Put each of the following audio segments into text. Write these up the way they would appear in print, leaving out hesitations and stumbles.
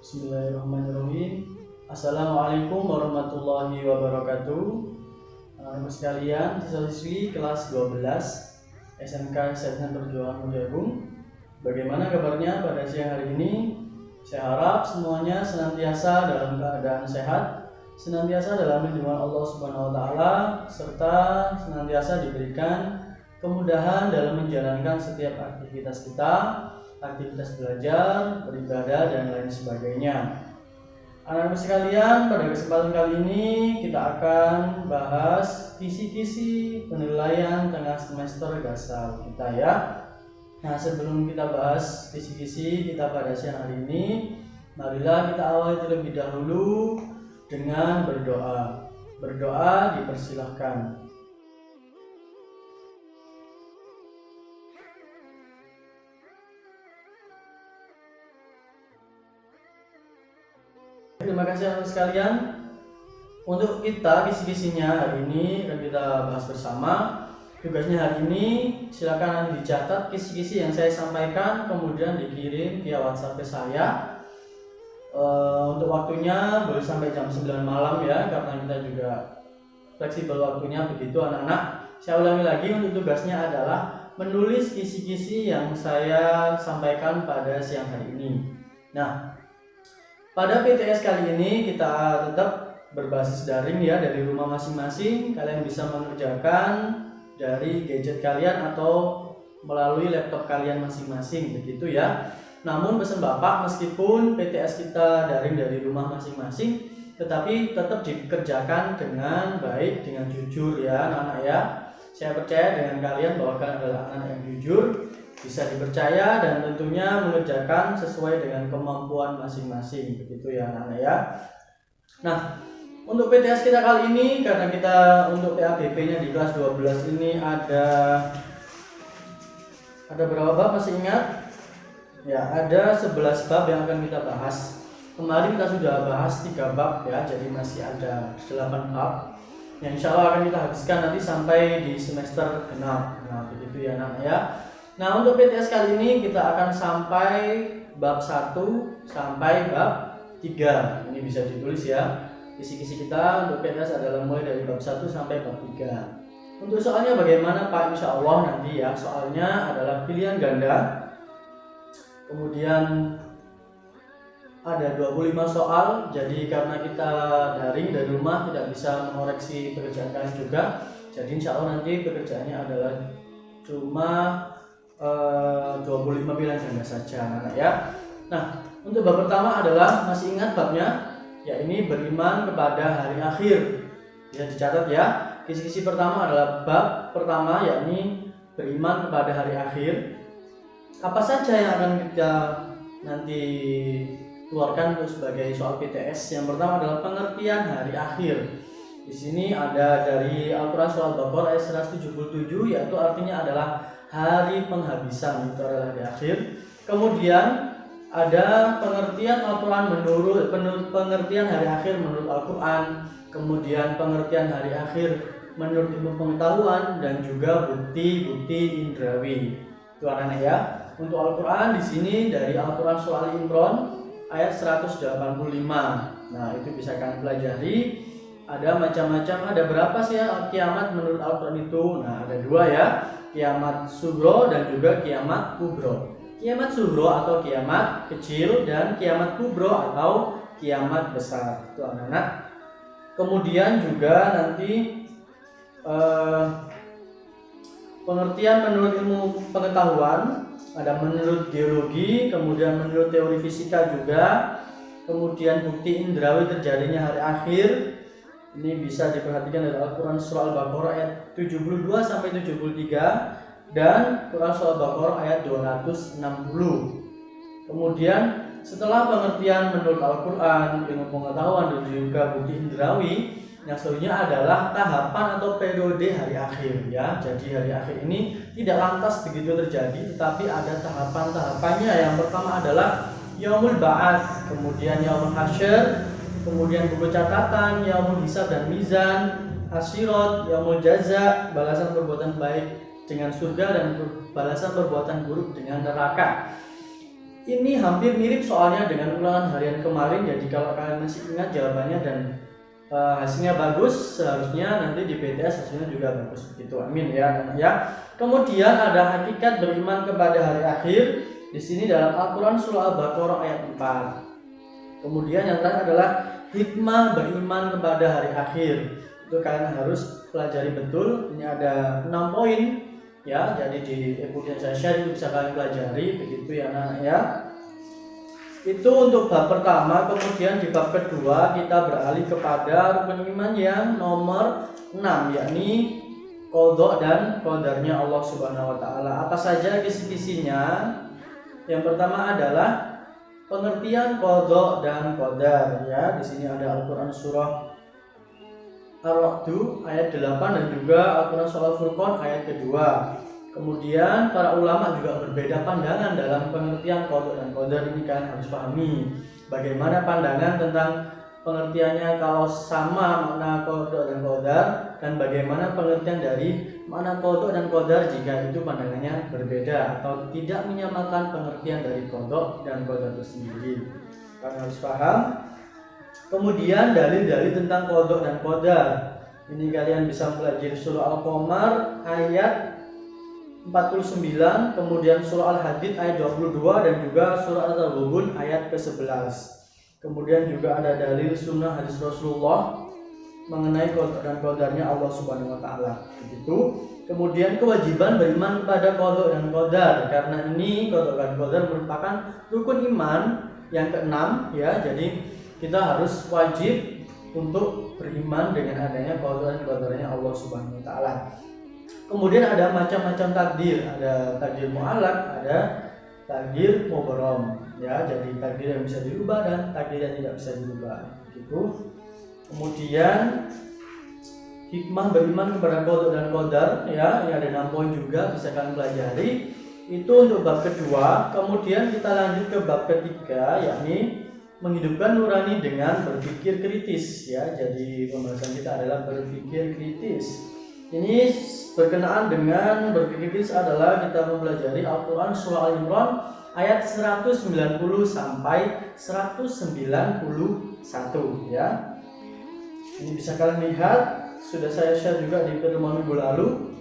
Bismillahirrahmanirrahim. Assalamualaikum warahmatullahi wabarakatuh. Anak-anak sekalian, siswa-siswi kelas 12 SMK Satuan Perjuangan Jagung. Bagaimana kabarnya pada siang hari ini? Saya harap semuanya senantiasa dalam keadaan sehat, senantiasa dalam lindungan Allah Subhanahu wa taala, serta senantiasa diberikan kemudahan dalam menjalankan setiap aktivitas kita, aktivitas belajar, beribadah, dan lain sebagainya. Anak-anak sekalian, pada kesempatan kali ini kita akan bahas kisi-kisi penilaian tengah semester Gasal kita ya. Nah, sebelum kita bahas kisi-kisi kita pada siang hari ini, marilah kita awali terlebih dahulu dengan berdoa. Berdoa dipersilahkan. Terima kasih anak sekalian. Untuk kita kisi-kisinya hari ini akan kita bahas bersama. Tugasnya hari ini silakan nanti dicatat kisi-kisi yang saya sampaikan, kemudian dikirim via WhatsApp ke saya. Untuk waktunya boleh sampai jam 9 malam ya, karena kita juga fleksibel waktunya begitu anak-anak. Saya ulangi lagi, untuk tugasnya adalah menulis kisi-kisi yang saya sampaikan pada siang hari ini. Nah, pada PTS kali ini kita tetap berbasis daring ya, dari rumah masing-masing. Kalian bisa mengerjakan dari gadget kalian atau melalui laptop kalian masing-masing begitu ya. Namun pesan Bapak, meskipun PTS kita daring dari rumah masing-masing, tetapi tetap dikerjakan dengan baik, dengan jujur ya anak-anak ya. Saya percaya dengan kalian bahwa kalian adalah anak yang jujur, bisa dipercaya, dan tentunya mengerjakan sesuai dengan kemampuan masing-masing begitu ya anak-anak ya. Nah, untuk PTS kita kali ini, karena kita untuk PABP-nya di kelas 12 ini ada berapa bab masih ingat? Ya, ada 11 bab yang akan kita bahas. Kemarin kita sudah bahas 3 bab ya, jadi masih ada 8 bab yang insya Allah akan kita habiskan nanti sampai di semester genap. Nah, begitu ya anak-anak ya. Nah, untuk PTS kali ini kita akan sampai bab 1 sampai bab 3. Ini bisa ditulis ya. Kisi-kisi kita untuk PTS adalah mulai dari bab 1 sampai bab 3. Untuk soalnya bagaimana Pak? Insya Allah nanti ya, soalnya adalah pilihan ganda. Kemudian ada 25 soal. Jadi karena kita daring dari rumah tidak bisa mengoreksi pekerjaan kalian juga, jadi insya Allah nanti pekerjaannya adalah cuma 25 pilihan ganda saja anak ya. Nah, untuk bab pertama adalah, masih ingat babnya? Ya, ini beriman kepada hari akhir. Ya, dicatat ya. Kisi-kisi pertama adalah bab pertama, yakni beriman kepada hari akhir. Apa saja yang akan kita nanti keluarkan untuk sebagai soal PTS? Yang pertama adalah pengertian hari akhir. Di sini ada dari Al-Quran Surah Al-Baqarah ayat 177, yaitu artinya adalah hari penghabisan, itu adalah hari akhir. Kemudian ada pengertian Al-Quran pengertian hari akhir menurut Al-Quran, kemudian pengertian hari akhir menurut ilmu pengetahuan, dan juga bukti-bukti indrawi. Itu anak-anak ya. Untuk Al-Quran di sini dari Al-Quran Surah Al-Imran ayat 185. Nah, itu bisa kalian pelajari. Ada macam-macam, ada berapa sih ya kiamat menurut Al-Quran itu? Nah, ada 2 ya, kiamat sugro dan juga kiamat kubro. Kiamat sugro atau kiamat kecil, dan kiamat kubro atau kiamat besar. Itu anak-anak. Kemudian juga nanti pengertian menurut ilmu pengetahuan, ada menurut geologi, kemudian menurut teori fisika juga, kemudian bukti indrawi terjadinya hari akhir. Ini bisa diperhatikan dari Al-Quran Surah Al-Baqarah ayat 72 sampai 73 dan Quran Surah Al-Baqarah ayat 260. Kemudian setelah pengertian menurut Al-Quran, ilmu pengetahuan, dan juga bukti indrawi, yang selanjutnya adalah tahapan atau periode hari akhir ya. Jadi hari akhir ini tidak lantas begitu terjadi, tetapi ada tahapan-tahapannya. Yang pertama adalah Yaumul Ba'ats, kemudian Yaumul Hasyr, kemudian buku catatan, Yaumul Hisab dan Mizan, Asyirat, Yaumul Jaza, balasan perbuatan baik dengan surga dan balasan perbuatan buruk dengan neraka. Ini hampir mirip soalnya dengan ulangan harian kemarin, jadi kalau kalian masih ingat jawabannya dan hasilnya bagus, seharusnya nanti di PTS hasilnya juga bagus begitu. Amin ya. Kemudian ada hakikat beriman kepada hari akhir di sini dalam Al-Qur'an surah Al-Baqarah ayat 4. Kemudian yang terakhir adalah hikmah beriman kepada hari akhir. Itu kalian harus pelajari betul. Ini ada 6 poin ya. Jadi di e-book yang saya share itu bisa kalian pelajari begitu ya anak ya. Itu untuk bab pertama. Kemudian di bab kedua kita beralih kepada rukun iman yang nomor 6, yakni qadha dan qadarnya Allah Subhanahu wa taala. Apa saja kisi-kisinya? Yang pertama adalah pengertian qadha dan qadar ya. Di sini ada Al-Qur'an surah Ar-Ra'd ayat 8 dan juga Al-Qur'an surah Al-Furqan ayat kedua. Kemudian para ulama juga berbeda pandangan dalam pengertian qadha dan qadar. Ini kan harus pahami bagaimana pandangan tentang pengertiannya kalau sama makna qadha dan qadar, dan bagaimana pengertian dari makna qadha dan qadar jika itu pandangannya berbeda atau tidak menyamakan pengertian dari qadha dan qadar itu sendiri. Kalian harus paham. Kemudian dalil-dalil tentang qadha dan qadar. Ini kalian bisa pelajari surah Al-Qamar ayat 49, kemudian surah Al-Hadid ayat 22 dan juga surah At-Taghabun ayat ke-11. Kemudian juga ada dalil sunnah hadis Rasulullah mengenai qadha dan qadarnya Allah Subhanahu wa taala. Begitu. Kemudian kewajiban beriman kepada qadha dan qadar, karena ini qadha dan qadar merupakan rukun iman yang ke-6 ya. Jadi kita harus wajib untuk beriman dengan adanya qadha dan qadarnya Allah Subhanahu wa taala. Kemudian ada macam-macam takdir, ada takdir mu'allaq, ada takdir mubram ya. Jadi takdir yang bisa dirubah dan takdir yang tidak bisa dirubah gitu. Kemudian hikmah beriman kepada qadha dan qadar ya, ini ada 6 poin juga bisa kalian pelajari. Itu untuk bab kedua. Kemudian kita lanjut ke bab ketiga, yakni menghidupkan nurani dengan berpikir kritis ya. Jadi pembahasan kita adalah berpikir kritis. Ini berkenaan dengan berpikir kritis adalah kita mempelajari Al-Qur'an surah Al-Imran ayat 190 sampai 191 ya. Ini bisa kalian lihat, sudah saya share juga di pertemuan minggu lalu.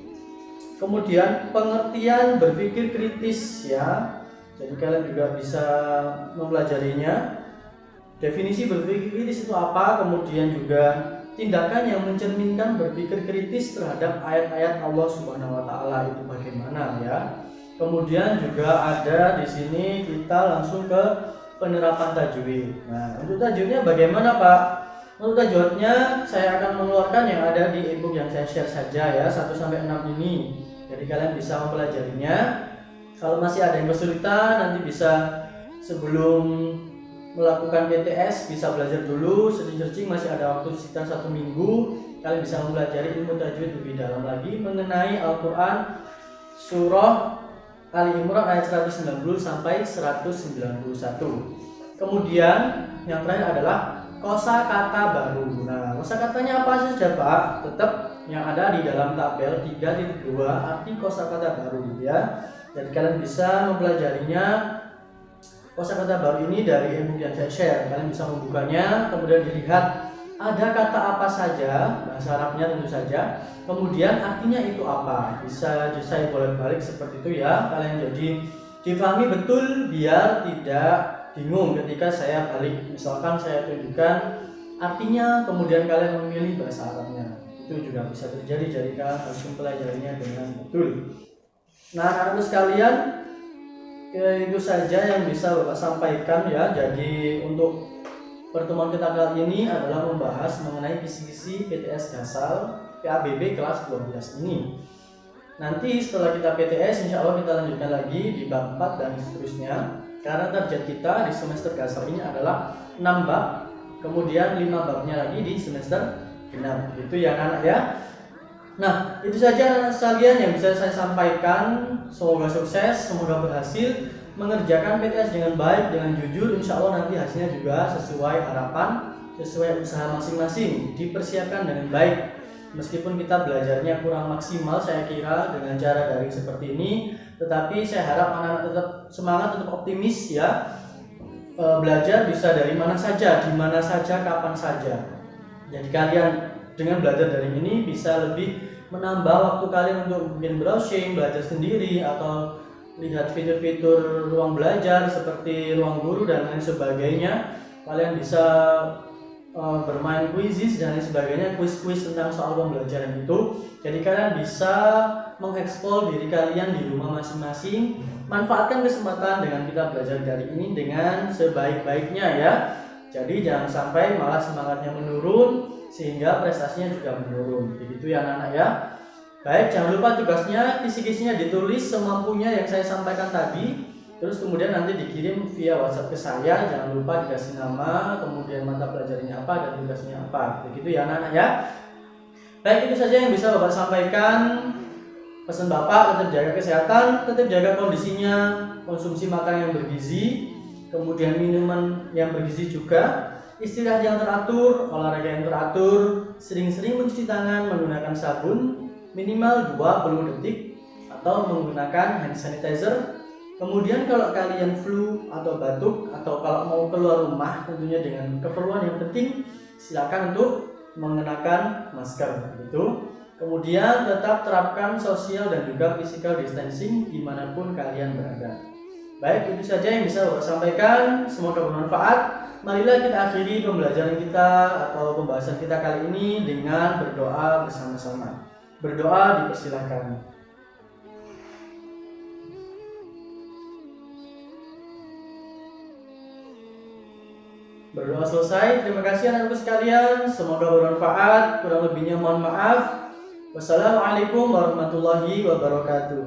Kemudian pengertian berpikir kritis ya. Jadi kalian juga bisa mempelajarinya. Definisi berpikir kritis itu apa? Kemudian juga tindakan yang mencerminkan berpikir kritis terhadap ayat-ayat Allah Subhanahu wa taala itu bagaimana ya. Kemudian juga ada di sini kita langsung ke penerapan tajwid. Nah, untuk tajwidnya bagaimana, Pak? Untuk tajwidnya saya akan mengeluarkan yang ada di e-book yang saya share saja ya, 1 sampai 6 ini. Jadi kalian bisa mempelajarinya. Kalau masih ada yang kesulitan nanti bisa sebelum melakukan PTS bisa belajar dulu, searching masih ada waktu sekitar 1 minggu. Kalian bisa mempelajari ilmu tajwid lebih dalam lagi mengenai Al-Qur'an surah Ali Imran ayat 190 sampai 191. Kemudian yang terakhir adalah kosakata baru. Nah, kosakatanya apa saja, Pak? Tetap yang ada di dalam tabel 3.2 arti kosakata baru ya. Jadi kalian bisa mempelajarinya kosakata baru ini dari e-book yang saya share. Kalian bisa membukanya, kemudian dilihat ada kata apa saja, bahasa Arabnya tentu saja, kemudian artinya itu apa. Bisa saya bolak-balik seperti itu ya. Kalian jadi difahami betul biar tidak bingung ketika saya balik. Misalkan saya tunjukkan artinya, kemudian kalian memilih bahasa Arabnya. Itu juga bisa terjadi, jadi kalian harus mempelajarinya dengan betul. Nah, anak-anak sekalian, itu saja yang bisa Bapak sampaikan ya. Jadi untuk pertemuan kita kali ini adalah membahas mengenai kisi-kisi PTS Dasar PABB kelas 12 ini. Nanti setelah kita PTS, insya Allah kita lanjutkan lagi di bab 4 dan seterusnya. Karena target kita di semester dasar ini adalah 6 bab, kemudian 5 babnya lagi di semester genap. Itu ya anak ya. Nah, itu saja anak sekalian yang bisa saya sampaikan. Semoga sukses, semoga berhasil mengerjakan PTS dengan baik, dengan jujur. Insya Allah nanti hasilnya juga sesuai harapan, sesuai usaha masing-masing, dipersiapkan dengan baik. Meskipun kita belajarnya kurang maksimal, saya kira dengan cara daring seperti ini tetapi saya harap anak-anak tetap semangat, tetap optimis ya. Belajar bisa dari mana saja, di mana saja, kapan saja. Jadi kalian dengan belajar dari ini bisa lebih menambah waktu kalian untuk mungkin browsing, belajar sendiri, atau lihat fitur-fitur ruang belajar seperti ruang guru dan lain sebagainya. Kalian bisa bermain quizzes dan lain sebagainya, quiz-quiz tentang soal pembelajaran itu. Jadi kalian bisa mengeksplor diri kalian di rumah masing-masing. Manfaatkan kesempatan dengan kita belajar dari ini dengan sebaik-baiknya ya. Jadi jangan sampai malah semangatnya menurun sehingga prestasinya juga menurun. Begitu ya anak-anak ya. Baik, jangan lupa tugasnya, kisi-kisinya ditulis semampunya yang saya sampaikan tadi. Terus kemudian nanti dikirim via WhatsApp ke saya. Jangan lupa dikasih nama, kemudian mata pelajarannya apa dan tugasnya apa. Begitu ya anak-anak ya. Baik, itu saja yang bisa Bapak sampaikan. Pesan Bapak, tetap jaga kesehatan, tetap jaga kondisinya, konsumsi makanan yang bergizi, kemudian minuman yang bergizi juga, istirahat yang teratur, olahraga yang teratur, sering-sering mencuci tangan menggunakan sabun minimal 20 detik atau menggunakan hand sanitizer. Kemudian kalau kalian flu atau batuk atau kalau mau keluar rumah tentunya dengan keperluan yang penting, silakan untuk mengenakan masker gitu. Kemudian tetap terapkan sosial dan juga physical distancing dimanapun kalian berada. Baik, itu saja yang bisa Bapak sampaikan. Semoga bermanfaat. Marilah kita akhiri pembelajaran kita atau pembahasan kita kali ini dengan berdoa bersama-sama. Berdoa dipersilakan. Berdoa selesai. Terima kasih anak-anakku sekalian. Semoga bermanfaat. Kurang lebihnya mohon maaf. Wassalamualaikum warahmatullahi wabarakatuh.